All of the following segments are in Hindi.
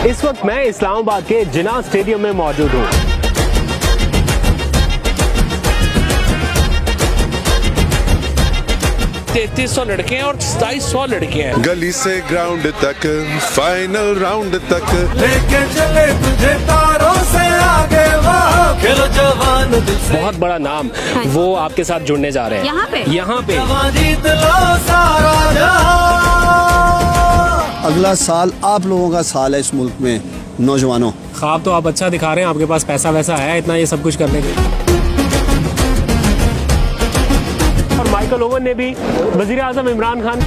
इस वक्त मैं इस्लामाबाद के जिना स्टेडियम में मौजूद हूँ। सौ लड़के हैं और 2700 लड़के हैं। गली से ग्राउंड तक फाइनल राउंड तक लेके चले तुझे तारों से आगे वहाँ खेलो जवान। बहुत बड़ा नाम वो आपके साथ जुड़ने जा रहे हैं यहाँ पे जीत लो सारा जहां। अगला साल आप लोगों का साल है इस मुल्क में नौजवानों। ख्वाब तो आप अच्छा दिखा रहे हैं, आपके पास पैसा वैसा है इतना ये सब कुछ करने के। और माइकल ओवन ने भी वजीराज़म इमरान खान,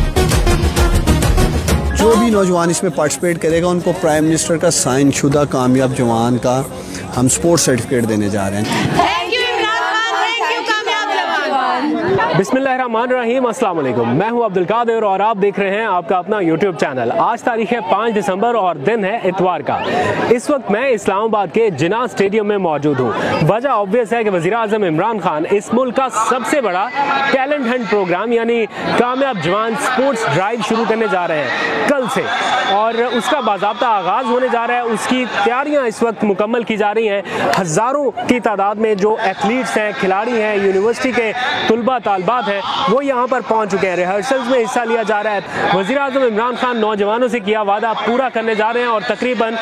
जो भी नौजवान इसमें पार्टिसिपेट करेगा उनको प्राइम मिनिस्टर का साइन शुदा कामयाब जवान का हम स्पोर्ट्स सर्टिफिकेट देने जा रहे हैं। बिस्मिल्लाहिर्रहमानिर्रहीम, अस्सलाम वालेकुम। मैं हूं अब्दुल कादिर और आप देख रहे हैं आपका अपना यूट्यूब चैनल। आज तारीख है 5 दिसंबर और दिन है इतवार का। इस वक्त मैं इस्लामाबाद के जिना स्टेडियम में मौजूद हूं। वजह ऑब्वियस है कि वजीराज़म इमरान खान इस मुल्क का सबसे बड़ा टैलेंट हंट प्रोग्राम यानी कामयाब जवान स्पोर्ट्स ड्राइव शुरू करने जा रहे हैं कल से, और उसका बाज़ाब्ता आगाज होने जा रहा है। उसकी तैयारियां इस वक्त मुकम्मल की जा रही हैं। हज़ारों की तादाद में जो एथलीट्स हैं, खिलाड़ी हैं, यूनिवर्सिटी के तुलबा तालबात हैं, वो यहाँ पर पहुँच चुके हैं। रिहर्सल्स में हिस्सा लिया जा रहा है। वज़ीर-ए-आज़म इमरान खान नौजवानों से किया वादा पूरा करने जा रहे हैं और तकरीबन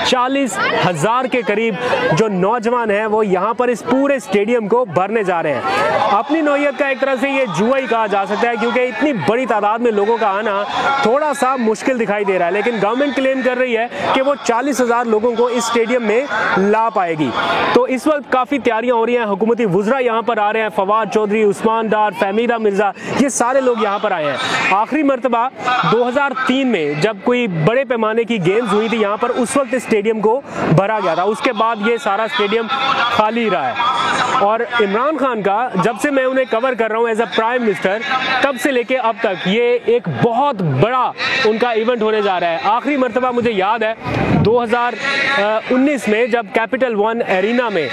40,000 के करीब जो नौजवान हैं वो यहाँ पर इस पूरे स्टेडियम को भरने जा रहे हैं। अपनी नौयत का एक तरह से ये जुआ ही कहा जा सकता है, क्योंकि इतनी बड़ी तादाद में लोगों का आना थोड़ा सा मुश्किल दिखाई दे रहा है, लेकिन गवर्नमेंट क्लेम कर रही है कि वो 40,000 लोगों को इस स्टेडियम में ला पाएगी। तो इस वक्त काफ़ी तैयारियां हो रही हैं। हुकूमती वुज़रा यहाँ पर आ रहे हैं, फवाद चौधरी, उस्मान डार, फहमीदा मिर्जा, ये सारे लोग यहाँ पर आए हैं। आखिरी मरतबा 2003 में जब कोई बड़े पैमाने की गेम्स हुई थी यहाँ पर, उस वक्त इस स्टेडियम को भरा गया था। उसके बाद ये सारा स्टेडियम खाली रहा है। और इमरान खान का जब से मैं उन्हें कवर कर रहा हूँ एज अ प्राइम मिनिस्टर, तब से लेके अब तक ये एक बहुत बड़ा उनका इवेंट होने जा रहा है। आखिरी मरतबा मुझे याद है 2019 में जब कैपिटल वन एरिना में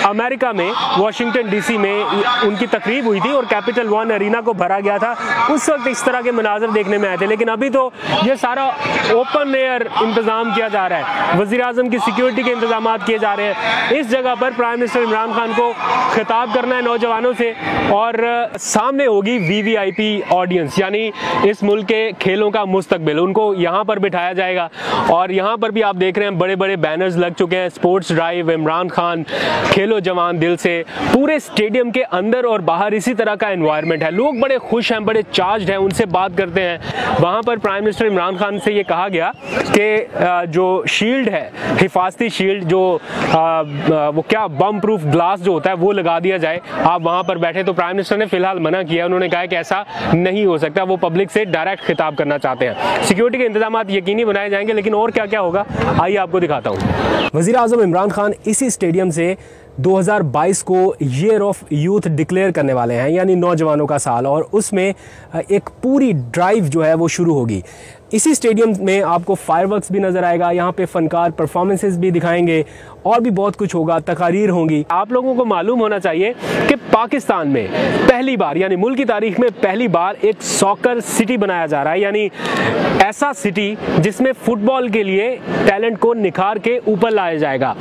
अमेरिका में वाशिंगटन डीसी में उनकी तकरीब हुई थी और कैपिटल वन एरिना को भरा गया था। उस वक्त इस तरह के मनाजर देखने में आए थे, लेकिन अभी तो ये सारा ओपन एयर इंतजाम किया जा रहा है। वज़ीर-ए-आज़म की सिक्योरिटी के इंतजाम किए जा रहे हैं। इस जगह पर प्राइम मिनिस्टर इमरान खान को खिताब करना है नौजवानों से, और सामने होगी वीवीआईपी ऑडियंस, यानी इस मुल्क के खेलों का मुस्तकबिल। उनको यहाँ पर बिठाया जाएगा और यहाँ पर भी आप देख रहे हैं बड़े बड़े बैनर्स लग चुके हैं। स्पोर्ट्स ड्राइव, इमरान खान, खेलो जवान दिल से। पूरे स्टेडियम के अंदर और बाहर इसी तरह का एनवायरनमेंट है। लोग बड़े खुश हैं, बड़े चार्ज्ड हैं। उनसे बात करते हैं। वहाँ पर प्राइम मिनिस्टर इमरान खान से ये कहा गया कि जो शील्ड है, हिफाजती शील्ड, जो वो क्या बम प्रूफ ग्लास जो होता है वो लगा दिया जाए। आप वहाँ पर बैठे, तो प्राइम मिनिस्टर ने फिलहाल मना किया। उन्होंने कहा कि ऐसा नहीं हो सकता, वो पब्लिक से डायरेक्ट खिताब करना चाहते हैं। सिक्योरिटी के इंतजाम यकीनी बनाए जाएंगे, लेकिन और क्या क्या होगा आइए आपको दिखाता हूँ। वज़ीर-ए-आज़म इमरान खान इसी स्टेडियम से 2022 को ईयर ऑफ यूथ डिक्लेयर करने वाले हैं, यानी नौजवानों का साल, और उसमें एक पूरी ड्राइव जो है वो शुरू होगी। इसी स्टेडियम में आपको फायरवर्क्स भी नज़र आएगा, यहाँ पे फनकार परफॉर्मेंसेस भी दिखाएंगे और भी बहुत कुछ होगा, तकारीर होंगी। आप लोगों को मालूम होना चाहिए कि पाकिस्तान में पहली बार, यानी मुल्क की तारीख में पहली बार एक सॉकर सिटी बनाया जा रहा है, यानी ऐसा सिटी जिसमें फुटबॉल के लिए टैलेंट को निखार के ऊपर लाया जाएगा।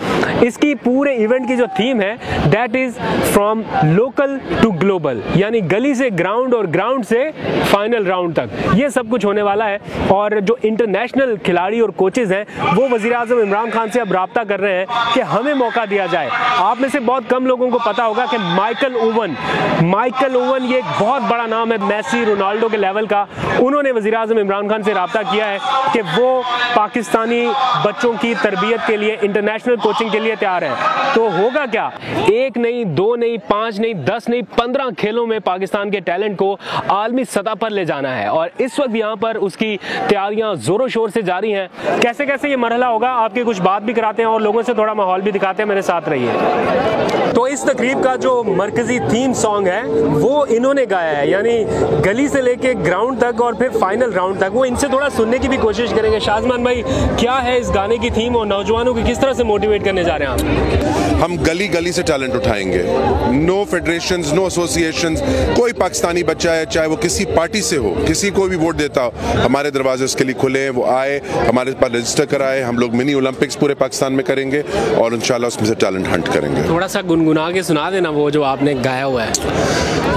इसकी पूरे इवेंट की जो थीम है that is from local to global, यानी गली से ग्राउंड और ग्राउंड से फाइनल राउंड तक, ये सब कुछ होने वाला है। और जो इंटरनेशनल खिलाड़ी और कोचेज हैं वो वज़ीर-ए-आज़म इमरान खान से अब राब्ता कर रहे हैं कि हमें मौका दिया जाए। आप में से बहुत कम लोगों को पता होगा कि माइकल ओवन ये एक बहुत बड़ा नाम है, मैसी, रोनाल्डो के लेवल का। उन्होंने वज़ीर-ए-आज़म इमरान खान से राब्ता किया है कि वो पाकिस्तानी बच्चों की तरबियत के लिए, इंटरनेशनल कोचिंग के लिए तैयार है। तो होगा क्या, 1 नहीं, 2 नहीं, 5 नहीं, 10 नहीं, 15 खेलों में पाकिस्तान के टैलेंट को आलमी सतह पर ले जाना है। और इस वक्त यहाँ पर उसकी तैयारियां जोरों शोर से जारी हैं। कैसे कैसे ये मरहला होगा आपकी कुछ बात भी कराते हैं और लोगों से थोड़ा माहौल भी दिखाते हैं। मेरे साथ रहिए। तो इस तकरीब का जो मरकजी थीम सॉन्ग है वो इन्होंने गाया है, यानी गली से लेके ग्राउंड तक और फिर फाइनल राउंड तक। वो इनसे थोड़ा सुनने की भी कोशिश करेंगे। शाजमान भाई, क्या है इस गाने की थीम और नौजवानों को किस तरह से मोटिवेट करने जा रहे हैं आप? हम गली गली से टैलेंट उठाएंगे। नो फेडरेशंस, नो एसोसिएशंस, कोई पाकिस्तानी बच्चा है चाहे वो किसी पार्टी से हो, किसी को भी वोट देता हो, हमारे दरवाजे उसके लिए खुले हैं। वो आए, हमारे पास रजिस्टर कराए। हम लोग मिनी ओलंपिक्स पूरे पाकिस्तान में करेंगे और इंशाल्लाह उसमें से टैलेंट हंट करेंगे। थोड़ा सा गुनगुना के सुना देना वो जो आपने गाया हुआ है।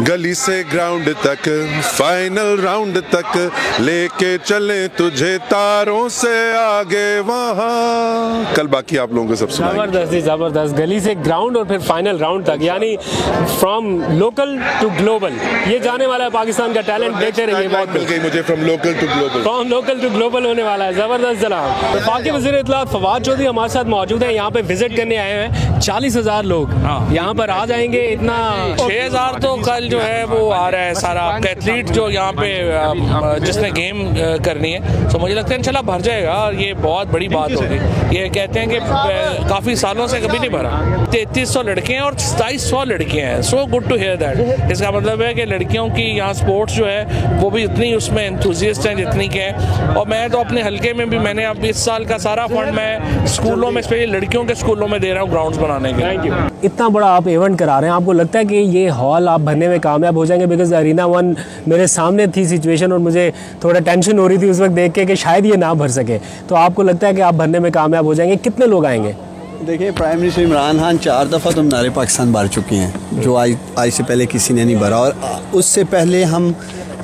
गली से ग्राउंड तक, फाइनल राउंड तक, लेके चले तुझे तारों से आगे वहाँ। कल बाकी आप लोगों को सब सुनाएंगे। जबरदस्त, जबरदस्त। गली से ग्राउंड और फिर फाइनल राउंड तक, यानी फ्रॉम लोकल टू ग्लोबल ये जाने वाला है पाकिस्तान का टैलेंट। देखते रहिए। बहुत मिल गई मुझे, from local to global. From local to global होने वाला है। जबरदस्त जनाब। वफाकी वज़ीर इत्तलात फवाद चौधरी हमारे साथ मौजूद हैं। यहाँ पे विजिट करने आए हैं। 40,000 लोग यहाँ पर आ जाएंगे। इतना 6,000 तो कल जो है वो आ रहा है सारा एथलीट जो यहाँ पे जिसने गेम करनी है। तो मुझे लगता है इंशाल्लाह भर जाएगा और ये बहुत बड़ी बात होगी। ये कहते हैं कि काफ़ी सालों से कभी नहीं भरा। 3300 लड़के हैं और 2700 लड़कियाँ हैं। So good to hear that. इसका मतलब है कि लड़कियों की यहाँ स्पोर्ट्स जो है वो भी इतनी उसमें एंथुजियास्ट हैं जितनी के हैं। और मैं तो अपने हल्के में भी मैंने अब इस साल का सारा फंड मैं स्कूलों में, स्पेशली लड़कियों के स्कूलों में दे रहा हूँ ग्राउंड्स बनाने के। Thank you. इतना बड़ा आप इवेंट करा रहे हैं, आपको लगता है कि ये हॉल आप भरने में कामयाब हो जाएंगे? बिकॉज अरीना 1 मेरे सामने थी सिचुएशन और मुझे थोड़ा टेंशन हो रही थी उस वक्त देख के कि शायद ये ना भर सके। तो आपको लगता है कि आप भरने में कामयाब हो जाएंगे? कितने लोग आएंगे? देखिए, प्राइम मिनिस्टर इमरान खान 4 दफ़ा तो नारे पाकिस्तान भर चुके हैं, जो आज से पहले किसी ने नहीं भरा। और उससे पहले हम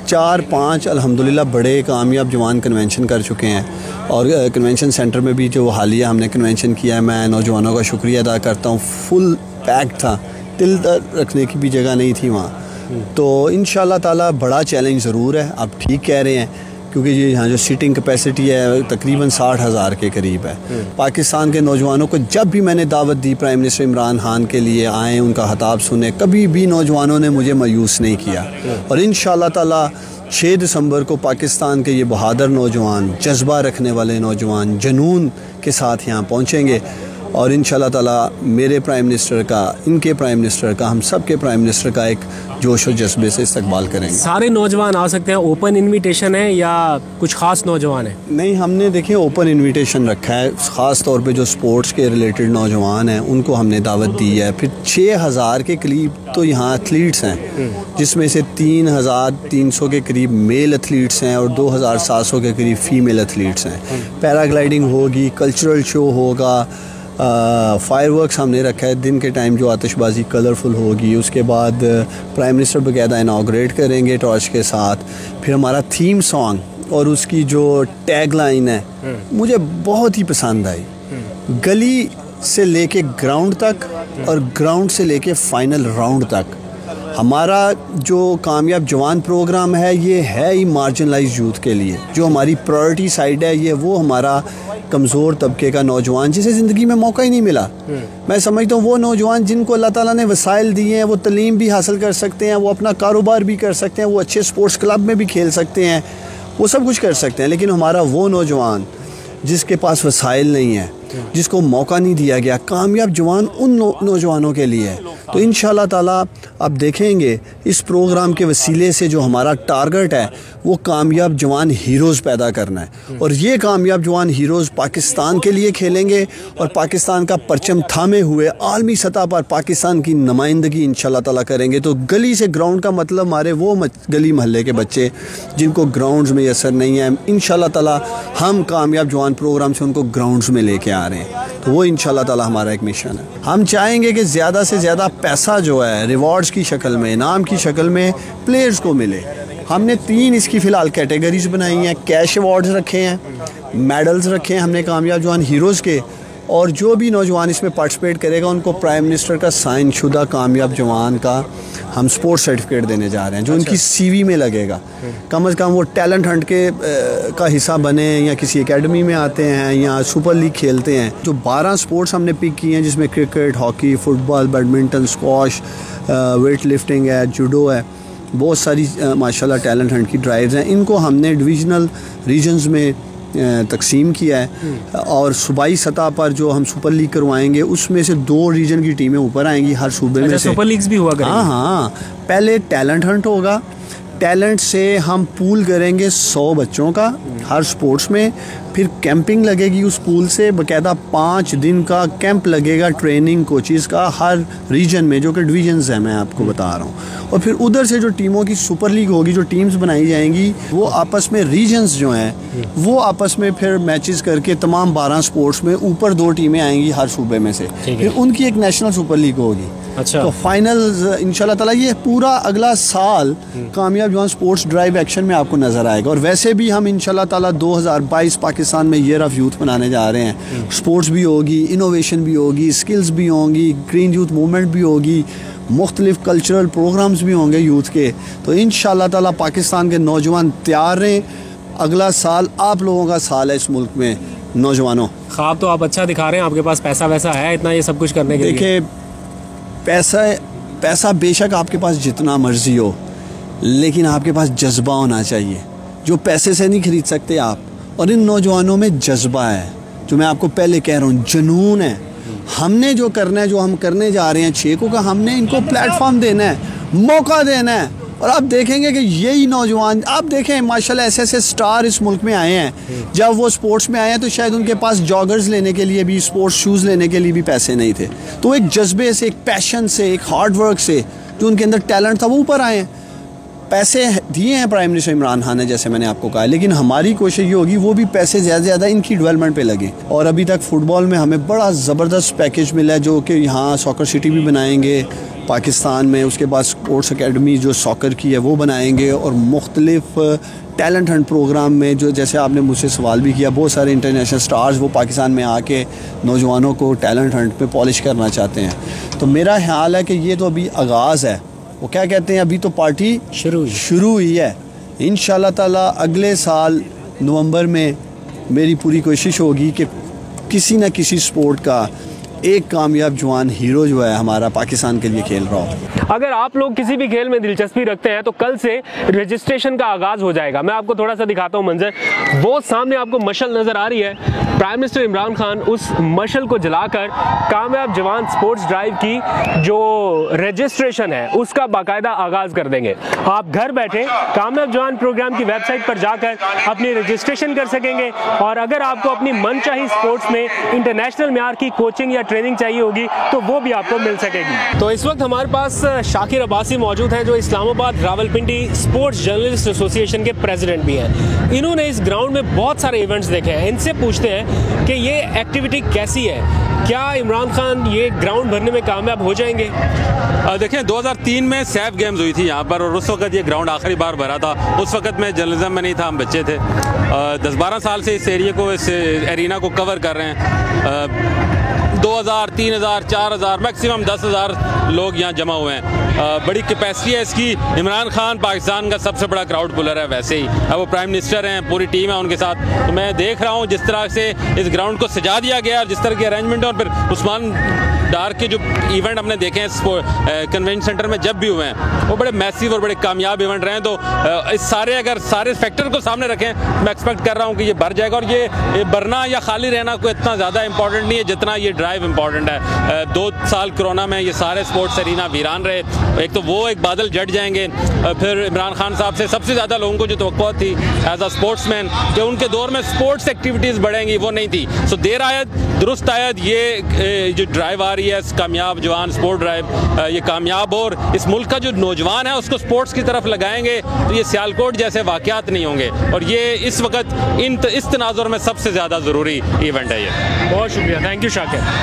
4-5 अल्हम्दुलिल्लाह बड़े कामयाब जवान कन्वेंशन कर चुके हैं। और कन्वेंशन सेंटर में भी जो हालिया हमने कन्वेंशन किया है, मैं नौजवानों का शुक्रिया अदा करता हूँ। फुल पैक था, तिल रखने की भी जगह नहीं थी वहाँ। तो इंशाल्लाह ताला बड़ा चैलेंज ज़रूर है। आप ठीक कह रहे हैं, क्योंकि ये यहाँ जो सीटिंग कैपेसिटी है तकरीबन 60,000 के करीब है। पाकिस्तान के नौजवानों को जब भी मैंने दावत दी प्राइम मिनिस्टर इमरान खान के लिए आएँ, उनका खिताब सुने, कभी भी नौजवानों ने मुझे मायूस नहीं किया। और इंशाल्लाह ताला 6 दिसंबर को पाकिस्तान के ये बहादुर नौजवान, जज्बा रखने वाले नौजवान जुनून के साथ यहाँ पहुँचेंगे। और इंशाल्लाह ताला मेरे प्राइम मिनिस्टर का, इनके प्राइम मिनिस्टर का, हम सब के प्राइम मिनिस्टर का एक जोश और जज्बे से इस्तकबाल करेंगे। सारे नौजवान आ सकते हैं? ओपन इनविटेशन है या कुछ ख़ास नौजवान है? नहीं, हमने देखिए ओपन इनविटेशन रखा है। ख़ास तौर पे जो स्पोर्ट्स के रिलेटेड नौजवान हैं उनको हमने दावत दी है। फिर 6,000 के करीब तो यहाँ एथलीट्स हैं, जिसमें से 3,300 के करीब मेल एथलीट्स हैं और 2,700 के करीब फीमेल एथलीट्स हैं। पैराग्लाइडिंग होगी, कल्चरल शो होगा, फायरवर्क्स हमने रखा है दिन के टाइम, जो आतिशबाजी कलरफुल होगी। उसके बाद प्राइम मिनिस्टर बकायदा इनाग्रेट करेंगे टॉर्च के साथ। फिर हमारा थीम सॉन्ग और उसकी जो टैग लाइन है मुझे बहुत ही पसंद आई। गली से लेके ग्राउंड तक और ग्राउंड से लेके फाइनल राउंड तक। हमारा जो कामयाब जवान प्रोग्राम है ये है ही मार्जिनलाइज यूथ के लिए। जो हमारी प्रायोरिटी साइड है ये वो हमारा कमज़ोर तबके का नौजवान जिसे ज़िंदगी में मौका ही नहीं मिला। मैं समझता हूँ वो नौजवान जिनको अल्लाह ताला ने वसाइल दिए हैं, वो तलीम भी हासिल कर सकते हैं, वो अपना कारोबार भी कर सकते हैं, वो अच्छे स्पोर्ट्स क्लब में भी खेल सकते हैं, वो सब कुछ कर सकते हैं। लेकिन हमारा वो नौजवान जिसके पास वसाइल नहीं है, जिसको मौका नहीं दिया गया, कामयाब जवान उन नौजवानों के लिए है। तो इंशाल्लाह ताला अब देखेंगे इस प्रोग्राम के वसीले से जो हमारा टारगेट है वो कामयाब जवान हीरोज़ पैदा करना है। और ये कामयाब जवान हीरोज़ पाकिस्तान के लिए खेलेंगे और पाकिस्तान का परचम थामे हुए आलमी सतह पर पाकिस्तान की नुमाइंदगी इंशाल्लाह ताला करेंगे। तो गली से ग्राउंड का मतलब हमारे वो गली महल्ले के बच्चे जिनको ग्राउंड्स में असर नहीं है, इंशाल्लाह ताला हम कामयाब जवान प्रोग्राम से उनको ग्राउंड्स में लेके आ रहे हैं। तो वो इंशाल्लाह ताला हमारा एक मिशन है। हम चाहेंगे कि ज़्यादा से ज़्यादा पैसा जो है रिवॉर्ड्स की शक्ल में, इनाम की शक्ल में प्लेयर्स को मिले। हमने 3 इसकी फ़िलहाल कैटेगरीज बनाई हैं। कैश अवार्ड्स रखे हैं, मेडल्स रखे हैं हमने कामयाब जवान हीरोज़ के, और जो भी नौजवान इसमें पार्टिसिपेट करेगा उनको प्राइम मिनिस्टर का साइन शुदा कामयाब जवान का हम स्पोर्ट्स सर्टिफिकेट देने जा रहे हैं, जो उनकी CV में लगेगा। कम से कम वो टेलेंट हंट के का हिस्सा बने या किसी एकेडमी में आते हैं या सुपर लीग खेलते हैं। जो 12 स्पोर्ट्स हमने पिक किए हैं जिसमें cricket, hockey, football, badminton, squash, weight lifting है, जूडो है, बहुत सारी माशाल्लाह टैलेंट हंट की ड्राइव्स हैं। इनको हमने डिविजनल रीजन्स में तकसीम किया है और सूबाई सतह पर जो हम सुपर लीग करवाएंगे उसमें से 2 रीजन की टीमें ऊपर आएंगी हर सूबे में से। सुपर लीग्स भी हुआ करेंगे? हाँ, पहले टैलेंट हंट होगा, टैलेंट से हम पूल करेंगे 100 बच्चों का हर स्पोर्ट्स में, फिर कैंपिंग लगेगी उस पूल से, बाकायदा 5 दिन का कैंप लगेगा ट्रेनिंग कोचिज़ का हर रीजन में, जो कि डिवीजन्स हैं मैं आपको बता रहा हूँ। और फिर उधर से जो टीमों की सुपर लीग होगी, जो टीम्स बनाई जाएंगी, वो आपस में रीजन्स जो हैं वो आपस में फिर मैचेस करके तमाम 12 स्पोर्ट्स में ऊपर 2 टीमें आएंगी हर सूबे में से, फिर उनकी एक नेशनल सुपर लीग होगी। अच्छा। तो फाइनल इंशाल्लाह ताला ये पूरा अगला साल कामयाब जवान स्पोर्ट्स ड्राइव एक्शन में आपको नज़र आएगा। और वैसे भी हम इंशाल्लाह ताला 2022 पाकिस्तान में ईयर ऑफ यूथ मनाने जा रहे हैं। स्पोर्ट्स भी होगी, इनोवेशन भी होगी, स्किल्स भी होंगी, ग्रीन यूथ मूवमेंट भी होगी, मुख्तलिफ कल्चरल प्रोग्राम्स भी होंगे यूथ के। तो इंशाल्लाह ताला पाकिस्तान के नौजवान तैयार रहें, अगला साल आप लोगों का साल है इस मुल्क में नौजवानों। ख्वाब तो आप अच्छा दिखा रहे हैं, आपके पास पैसा वैसा है इतना ये सब कुछ करने के लिए? देखिए, पैसा बेशक आपके पास जितना मर्जी हो, लेकिन आपके पास जज्बा होना चाहिए जो पैसे से नहीं खरीद सकते आप। और इन नौजवानों में जज्बा है, जो मैं आपको पहले कह रहा हूँ, जुनून है। हमने जो करना है, जो हम करने जा रहे हैं 6 को का, हमने इनको प्लेटफॉर्म देना है, मौका देना है। और आप देखेंगे कि यही नौजवान, आप देखें माशाल्लाह ऐसे स्टार इस मुल्क में आए हैं, जब वो स्पोर्ट्स में आए हैं तो शायद उनके पास जॉगर्स लेने के लिए भी, स्पोर्ट्स शूज़ लेने के लिए भी पैसे नहीं थे। तो एक जज्बे से, एक पैशन से, एक हार्ड वर्क से, जो उनके अंदर टैलेंट था, वो ऊपर आए हैं। पैसे दिए हैं प्राइम मिनिस्टर इमरान खान ने, जैसे मैंने आपको कहा, लेकिन हमारी कोशिश ये होगी वो भी पैसे ज़्यादा से ज़्यादा इनकी डेवलपमेंट पे लगे। और अभी तक फुटबॉल में हमें बड़ा ज़बरदस्त पैकेज मिला है, जो कि यहाँ सॉकर सिटी भी बनाएंगे पाकिस्तान में, उसके बाद स्पोर्ट्स अकेडमी जो सॉकर की है वो बनाएंगे, और मुख्तलिफ टैलेंट हंट प्रोग्राम में, जो जैसे आपने मुझसे सवाल भी किया, बहुत सारे इंटरनेशनल स्टार्स वो पाकिस्तान में आके नौजवानों को टैलेंट हंट पे पॉलिश करना चाहते हैं। तो मेरा ख्याल है कि ये तो अभी आगाज़ है, वो क्या कहते हैं, अभी तो पार्टी शुरू हुई है। इंशाल्लाह ताला अगले साल नवंबर में मेरी पूरी कोशिश होगी कि किसी न किसी स्पोर्ट का एक कामयाब जवान हीरो जो है हमारा पाकिस्तान के लिए खेल रहा हो। अगर आप लोग किसी भी खेल में दिलचस्पी रखते हैं तो कल से रजिस्ट्रेशन का आगाज हो जाएगा। मैं आपको थोड़ा सा दिखाता हूँ मंजर, वो सामने आपको मशल नजर आ रही है। प्राइम मिनिस्टर इमरान खान उस मशल को जलाकर कामयाब जवान स्पोर्ट्स ड्राइव की जो रजिस्ट्रेशन है उसका बाकायदा आगाज कर देंगे। आप घर बैठे कामयाब जवान प्रोग्राम की वेबसाइट पर जाकर अपनी रजिस्ट्रेशन कर सकेंगे, और अगर आपको अपनी मनचाही स्पोर्ट्स में इंटरनेशनल मेयार की कोचिंग या ट्रेनिंग चाहिए होगी तो वो भी आपको मिल सकेगी। तो इस वक्त हमारे पास शाकिर अब्बासी मौजूद हैं, जो Islamabad Rawalpindi sports journalist association के प्रेसिडेंट भी हैं। इन्होंने इस ग्राउंड में बहुत सारे इवेंट्स देखे हैं। इनसे पूछते हैं कि ये एक्टिविटी कैसी है, क्या इमरान खान ये ग्राउंड भरने में कामयाब हो जाएंगे? देखें, 2003 में सैफ गेम्स हुई थी यहाँ पर, और उस वक्त ये ग्राउंड आखिरी बार भरा था। उस वक्त मैं जर्नलिज्म में नहीं था, हम बच्चे थे। 10-12 साल से इस एरिया को, इस एरिना को कवर कर रहे हैं। 2000, 3000, 4000, मैक्सिमम 10,000 लोग यहाँ जमा हुए हैं। बड़ी कैपेसिटी है इसकी। इमरान खान पाकिस्तान का सबसे बड़ा क्राउड पुलर है वैसे ही। अब वो प्राइम मिनिस्टर हैं, पूरी टीम है उनके साथ। तो मैं देख रहा हूँ जिस तरह से इस ग्राउंड को सजा दिया गया और जिस तरह की अरेंजमेंट है, और फिर उस्मान डार के जो इवेंट हमने देखे हैं कन्वेंशन सेंटर में जब भी हुए हैं, वो बड़े मैसिव और बड़े कामयाब इवेंट रहे हैं। तो इस अगर सारे फैक्टर को सामने रखें, मैं एक्सपेक्ट कर रहा हूँ कि ये भर जाएगा। और ये भरना या खाली रहना कोई इतना ज़्यादा इंपॉर्टेंट नहीं है जितना ये ड्राइव इंपॉर्टेंट है। 2 साल कोरोना में ये सारे स्पोर्ट्स एरिना वीरान रहे। एक तो वो एक बादल जट जाएंगे, फिर इमरान खान साहब से सबसे ज़्यादा लोगों को जो तवक्को थी एज अ स्पोर्ट्समैन कि उनके दौर में स्पोर्ट्स एक्टिविटीज़ बढ़ेंगी, वो नहीं थी। सो देर आयत दुरुस्त आयत ये जो ड्राइव आ रही है, कामयाब जवान स्पोर्ट ड्राइव, ये कामयाब और इस मुल्क का जो नौजवान है उसको स्पोर्ट्स की तरफ लगाएंगे तो ये सियालकोट जैसे वाक़यात नहीं होंगे। और ये इस वक्त इस तनाजुर में सबसे ज़्यादा ज़रूरी इवेंट है ये। बहुत शुक्रिया, थैंक यू शाकिर।